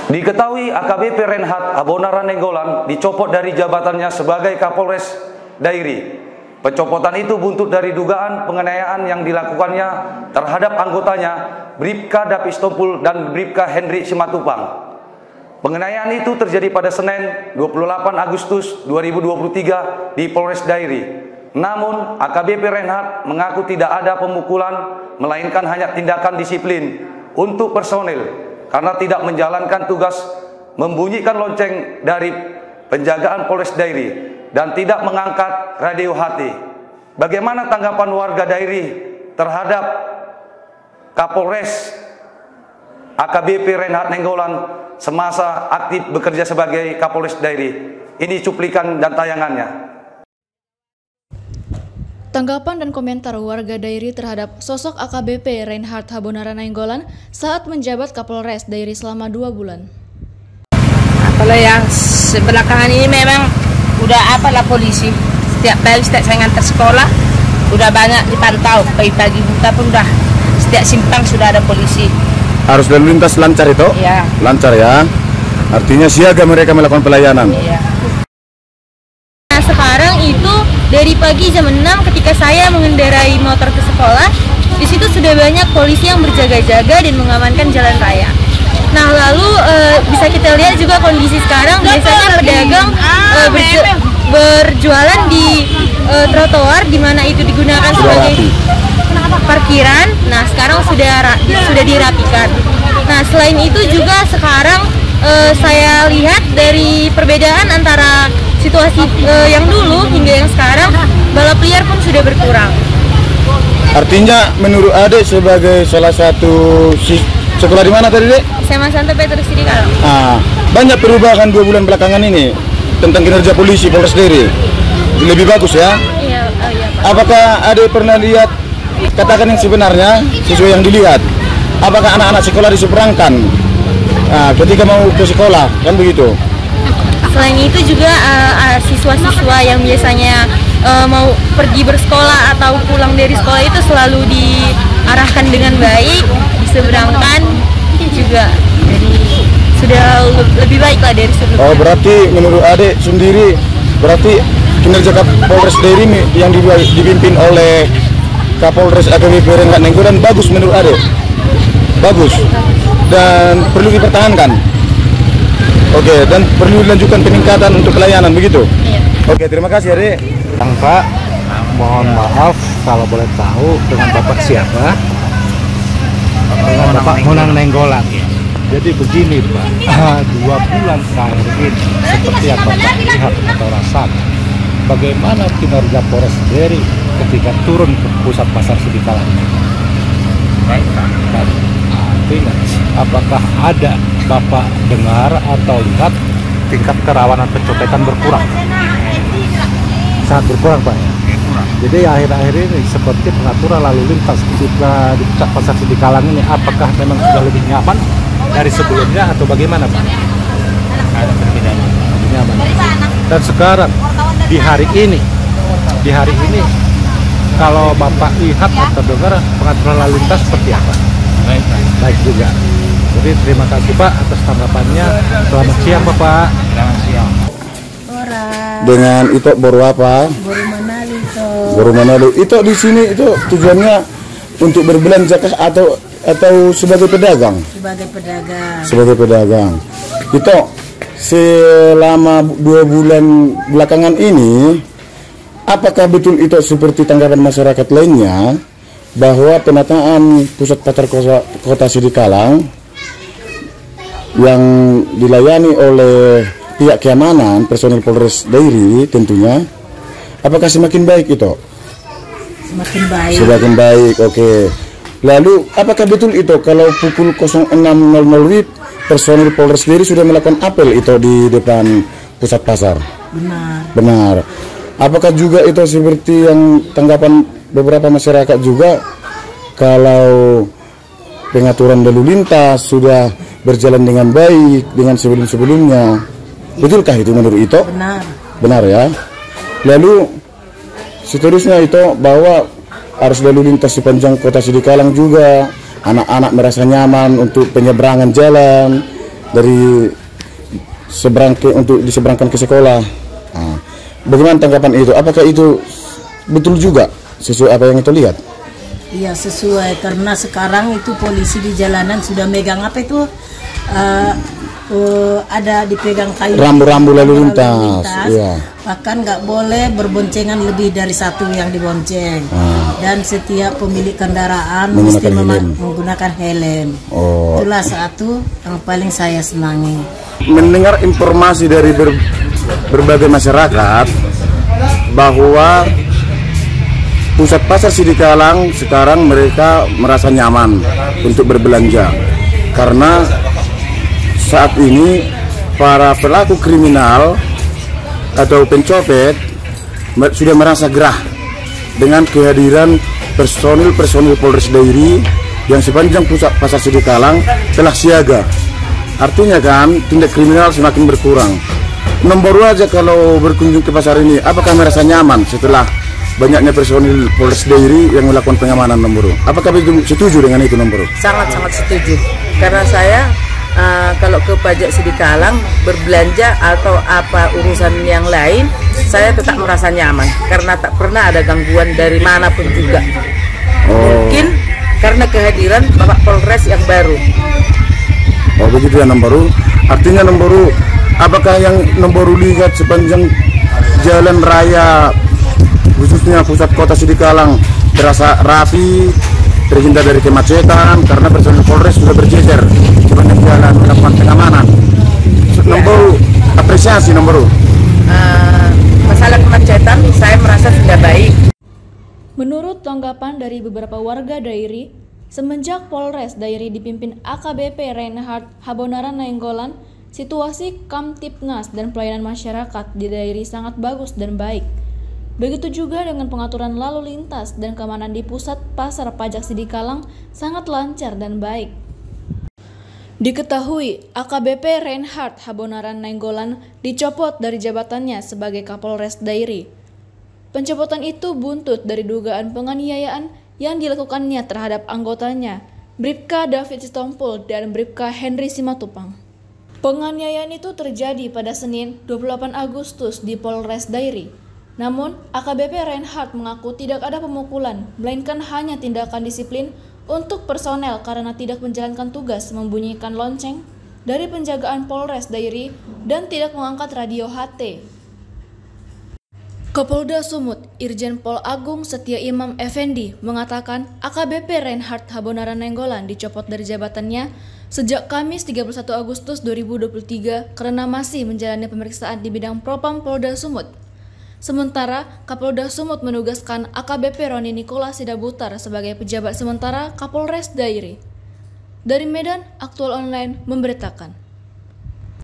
Diketahui AKBP Reinhard Habonara Nainggolan dicopot dari jabatannya sebagai Kapolres Dairi. Pencopotan itu buntut dari dugaan penganiayaan yang dilakukannya terhadap anggotanya Bribka Dapi Stompul dan Bribka Hendrik Simatupang. Penganiayaan itu terjadi pada Senin 28 Agustus 2023 di Polres Dairi. Namun AKBP Reinhard mengaku tidak ada pemukulan, melainkan hanya tindakan disiplin untuk personil karena tidak menjalankan tugas membunyikan lonceng dari penjagaan Polres Dairi dan tidak mengangkat radio HT. Bagaimana tanggapan warga Dairi terhadap Kapolres AKBP Reinhard Nainggolan semasa aktif bekerja sebagai Kapolres Dairi? Ini cuplikan dan tayangannya. Tanggapan dan komentar warga Dairi terhadap sosok AKBP Reinhard Habonara Nainggolan saat menjabat Kapolres Dairi selama 2 bulan. Kalau yang sebelakangan ini memang udah apalah polisi. Setiap kali saya ngantar sekolah, udah banyak dipantau. Pagi-pagi buta pun udah setiap simpang sudah ada polisi. Harus lalu lintas lancar itu? Iya. Lancar ya. Artinya siaga mereka melakukan pelayanan. Iya. Nah, sekarang itu dari pagi jam 6 ketika saya mengendarai motor ke sekolah, di situ sudah banyak polisi yang berjaga-jaga dan mengamankan jalan raya. Nah, lalu bisa kita lihat juga kondisi sekarang, biasanya pedagang berjualan di trotoar di mana itu digunakan sebagai parkiran. Nah, sekarang sudah dirapikan. Nah, selain itu juga sekarang saya lihat dari perbedaan antara situasi yang dulu hingga yang sekarang, balap liar pun sudah berkurang. Artinya menurut Adek sebagai salah satu sekolah di mana tadi, Dek? SMA Santo Petrus di Kalang. Banyak perubahan 2 bulan belakangan ini tentang kinerja polisi Polres Dairi. Lebih bagus ya? Iya, Pak. Apakah Adek pernah lihat, katakan yang sebenarnya sesuai yang dilihat? Apakah anak-anak sekolah diseberangkan ketika mau ke sekolah, kan begitu? Selain itu juga siswa-siswa yang biasanya mau pergi bersekolah atau pulang dari sekolah itu selalu diarahkan dengan baik, diseberangkan juga. Jadi sudah lebih baik lah dari sebelumnya. Oh, berarti menurut Adek sendiri, berarti kinerja Kapolres Dairi yang dipimpin oleh Kapolres AKBP Reinhard Nainggolan bagus menurut Adek? Bagus dan perlu dipertahankan. Oke, dan perlu dilanjutkan peningkatan untuk pelayanan, begitu? Iya. Oke, terima kasih Adek. Pak, mohon maaf kalau boleh tahu dengan Bapak siapa? Dengan Bapak Munang Nainggolan. Jadi begini Pak, 2 bulan terakhir ini seperti yang Bapak lihat atau rasakan, bagaimana kinerja Polres Dairi ketika turun ke pusat pasar Sidikalang. Artinya, apakah ada Bapak dengar atau lihat tingkat kerawanan pencopetan berkurang? Sangat berkurang Pak ya? Jadi akhir-akhir ini seperti pengaturan lalu lintas di pusat pasar Sidikalang ini, apakah memang sudah lebih nyaman dari sebelumnya atau bagaimana Pak? Nyaman. Dan sekarang di hari ini kalau Bapak lihat atau dengar pengaturan lalu lintas seperti apa? Baik juga. Jadi terima kasih Pak atas tanggapannya. Selamat siang Bapak. Selamat siang. Dengan itu baru apa? Baru Manali. Itu di sini itu tujuannya untuk berbelanja atau sebagai pedagang? Sebagai pedagang. Itu selama 2 bulan belakangan ini, apakah betul itu seperti tanggapan masyarakat lainnya bahwa penataan pusat pasar kota Sidikalang yang dilayani oleh pihak keamanan, personil Polres Dairi tentunya, apakah semakin baik itu? Semakin baik, oke. Lalu apakah betul itu kalau pukul 06.00 personil Polres Dairi sudah melakukan apel itu di depan pusat pasar? Benar. Apakah juga itu seperti yang tanggapan beberapa masyarakat juga, kalau pengaturan lalu lintas sudah berjalan dengan baik dengan sebelum-sebelumnya? Betulkah itu menurut itu? Benar ya. Lalu seterusnya itu bahwa arus lalu lintas sepanjang kota Sidikalang juga, anak-anak merasa nyaman untuk penyeberangan jalan. dari untuk diseberangkan ke sekolah. Nah, bagaimana tanggapan itu? Apakah itu betul juga sesuai apa yang itu lihat? Iya sesuai, karena sekarang itu polisi di jalanan sudah megang apa itu ada dipegang kayu rambu-rambu lalu lintas. Iya. Bahkan nggak boleh berboncengan lebih dari satu yang dibonceng. Dan setiap pemilik kendaraan mesti menggunakan helm. Itulah satu yang paling saya senangi. Mendengar informasi dari berbagai masyarakat bahwa pusat pasar Sidikalang sekarang mereka merasa nyaman untuk berbelanja karena saat ini para pelaku kriminal atau pencopet sudah merasa gerah dengan kehadiran personil Polres Dairi yang sepanjang pusat pasar Sidikalang telah siaga. Artinya kan tindak kriminal semakin berkurang. Nomor aja kalau berkunjung ke pasar ini, apakah merasa nyaman setelah banyaknya personil Polres Dairi yang melakukan pengamanan Nomor? Apakah setuju dengan itu Nomor? Sangat-sangat setuju. Karena saya kalau ke pajak Sidikalang berbelanja atau apa urusan yang lain, saya tetap merasa nyaman karena tak pernah ada gangguan dari manapun juga. Mungkin karena kehadiran Bapak Polres yang baru. Oh begitu ya Nomor. Artinya Nomor, apakah yang Nomor lihat sepanjang jalan raya khususnya pusat kota Sidikalang terasa rapi, terhindar dari kemacetan karena personil Polres sudah berjejer sepanjang jalan melakukan pengamanan. Nomor apresiasi Nomor. Masalah kemacetan saya merasa sudah baik. Menurut tanggapan dari beberapa warga Dairi, semenjak Polres Dairi dipimpin AKBP Reinhard Habonaran Nainggolan, situasi Kamtipnas dan pelayanan masyarakat di Dairi sangat bagus dan baik. Begitu juga dengan pengaturan lalu lintas dan keamanan di pusat pasar pajak Sidikalang sangat lancar dan baik. Diketahui, AKBP Reinhard Habonaran Nainggolan dicopot dari jabatannya sebagai Kapolres Dairi. Pencopotan itu buntut dari dugaan penganiayaan yang dilakukannya terhadap anggotanya, Bribka David Sitompul dan Bribka Henry Simatupang. Penganiayaan itu terjadi pada Senin 28 Agustus di Polres Dairi. Namun, AKBP Reinhard mengaku tidak ada pemukulan, melainkan hanya tindakan disiplin untuk personel karena tidak menjalankan tugas membunyikan lonceng dari penjagaan Polres Dairi dan tidak mengangkat radio HT. Kapolda Sumut, Irjen Pol Agung Setia Imam Effendi mengatakan AKBP Reinhard Habonaran Nainggolan dicopot dari jabatannya sejak Kamis 31 Agustus 2023 karena masih menjalani pemeriksaan di bidang Propam Polda Sumut. Sementara, Kapolda Sumut menugaskan AKBP Roni Nikola Sidabutar sebagai pejabat sementara Kapolres Dairi. Dari Medan, Aktual Online memberitakan.